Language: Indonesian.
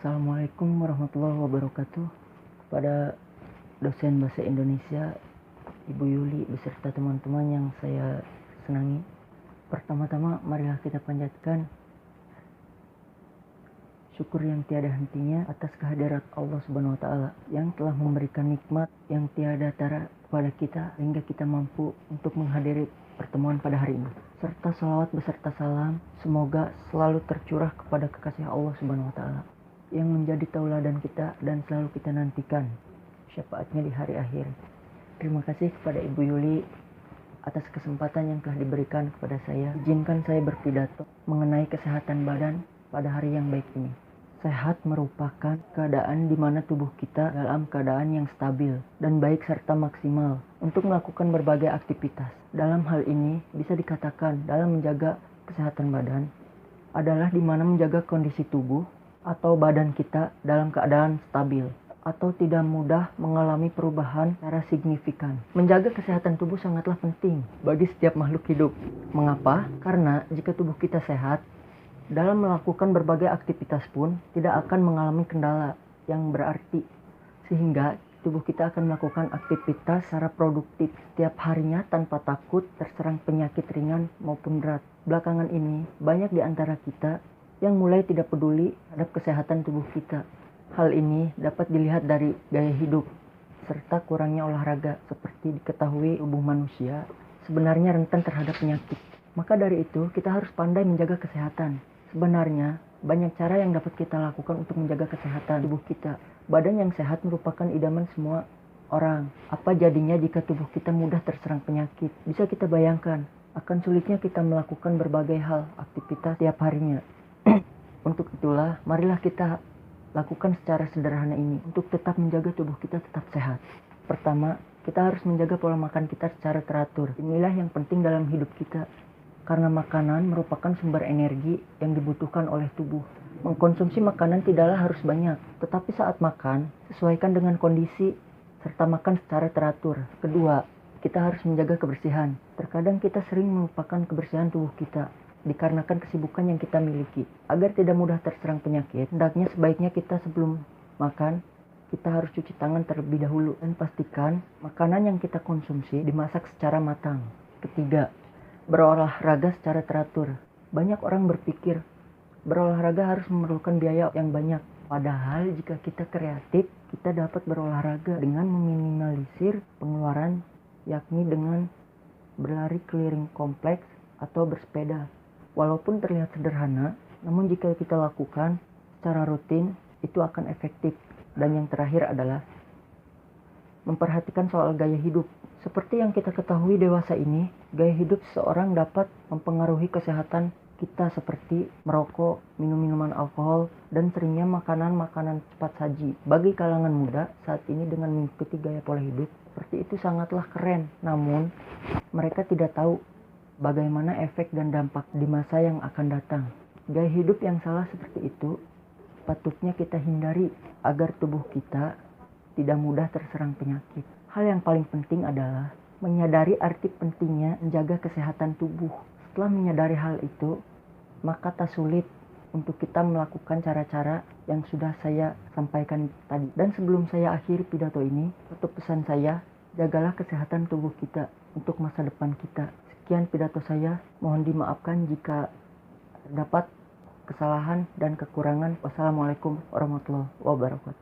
Assalamualaikum warahmatullahi wabarakatuh. Kepada dosen bahasa Indonesia Ibu Yuli beserta teman-teman yang saya senangi. Pertama-tama marilah kita panjatkan syukur yang tiada hentinya atas kehadirat Allah Subhanahu wa taala yang telah memberikan nikmat yang tiada tara kepada kita hingga kita mampu untuk menghadiri pertemuan pada hari ini. Serta salawat beserta salam semoga selalu tercurah kepada kekasih Allah Subhanahu wa taala yang menjadi tauladan kita dan selalu kita nantikan syafaatnya di hari akhir. Terima kasih kepada Ibu Yuli atas kesempatan yang telah diberikan kepada saya. Izinkan saya berpidato mengenai kesehatan badan pada hari yang baik ini. Sehat merupakan keadaan di mana tubuh kita dalam keadaan yang stabil dan baik serta maksimal untuk melakukan berbagai aktivitas. Dalam hal ini bisa dikatakan dalam menjaga kesehatan badan adalah di mana menjaga kondisi tubuh atau badan kita dalam keadaan stabil atau tidak mudah mengalami perubahan secara signifikan. Menjaga kesehatan tubuh sangatlah penting bagi setiap makhluk hidup. Mengapa? Karena jika tubuh kita sehat, dalam melakukan berbagai aktivitas pun tidak akan mengalami kendala yang berarti, sehingga tubuh kita akan melakukan aktivitas secara produktif setiap harinya tanpa takut terserang penyakit ringan maupun berat. Belakangan ini banyak di antara kita yang mulai tidak peduli terhadap kesehatan tubuh kita. Hal ini dapat dilihat dari gaya hidup serta kurangnya olahraga. Seperti diketahui tubuh manusia sebenarnya rentan terhadap penyakit. Maka dari itu kita harus pandai menjaga kesehatan. Sebenarnya banyak cara yang dapat kita lakukan untuk menjaga kesehatan tubuh kita. Badan yang sehat merupakan idaman semua orang. Apa jadinya jika tubuh kita mudah terserang penyakit? Bisa kita bayangkan akan sulitnya kita melakukan berbagai hal aktivitas tiap harinya. Untuk itulah marilah kita lakukan secara sederhana ini untuk tetap menjaga tubuh kita tetap sehat. Pertama, kita harus menjaga pola makan kita secara teratur. Inilah yang penting dalam hidup kita, karena makanan merupakan sumber energi yang dibutuhkan oleh tubuh. Mengkonsumsi makanan tidaklah harus banyak, tetapi saat makan sesuaikan dengan kondisi serta makan secara teratur. Kedua, kita harus menjaga kebersihan. Terkadang kita sering melupakan kebersihan tubuh kita dikarenakan kesibukan yang kita miliki. Agar tidak mudah terserang penyakit, hendaknya sebaiknya kita sebelum makan, kita harus cuci tangan terlebih dahulu dan pastikan makanan yang kita konsumsi dimasak secara matang. Ketiga, berolahraga secara teratur. Banyak orang berpikir berolahraga harus memerlukan biaya yang banyak. Padahal jika kita kreatif, kita dapat berolahraga dengan meminimalisir pengeluaran, yakni dengan berlari keliling kompleks atau bersepeda. Walaupun terlihat sederhana, namun jika kita lakukan secara rutin, itu akan efektif. Dan yang terakhir adalah memperhatikan soal gaya hidup. Seperti yang kita ketahui dewasa ini, gaya hidup seseorang dapat mempengaruhi kesehatan kita seperti merokok, minum minuman alkohol, dan seringnya makanan-makanan cepat saji. Bagi kalangan muda saat ini dengan mengikuti gaya pola hidup, seperti itu sangatlah keren. Namun, mereka tidak tahu bagaimana efek dan dampak di masa yang akan datang. Gaya hidup yang salah seperti itu patutnya kita hindari agar tubuh kita tidak mudah terserang penyakit. Hal yang paling penting adalah menyadari arti pentingnya menjaga kesehatan tubuh. Setelah menyadari hal itu, maka tak sulit untuk kita melakukan cara-cara yang sudah saya sampaikan tadi. Dan sebelum saya akhiri pidato ini, untuk pesan saya, jagalah kesehatan tubuh kita untuk masa depan kita. Sekian pidato saya, mohon dimaafkan jika terdapat kesalahan dan kekurangan. Wassalamualaikum warahmatullahi wabarakatuh.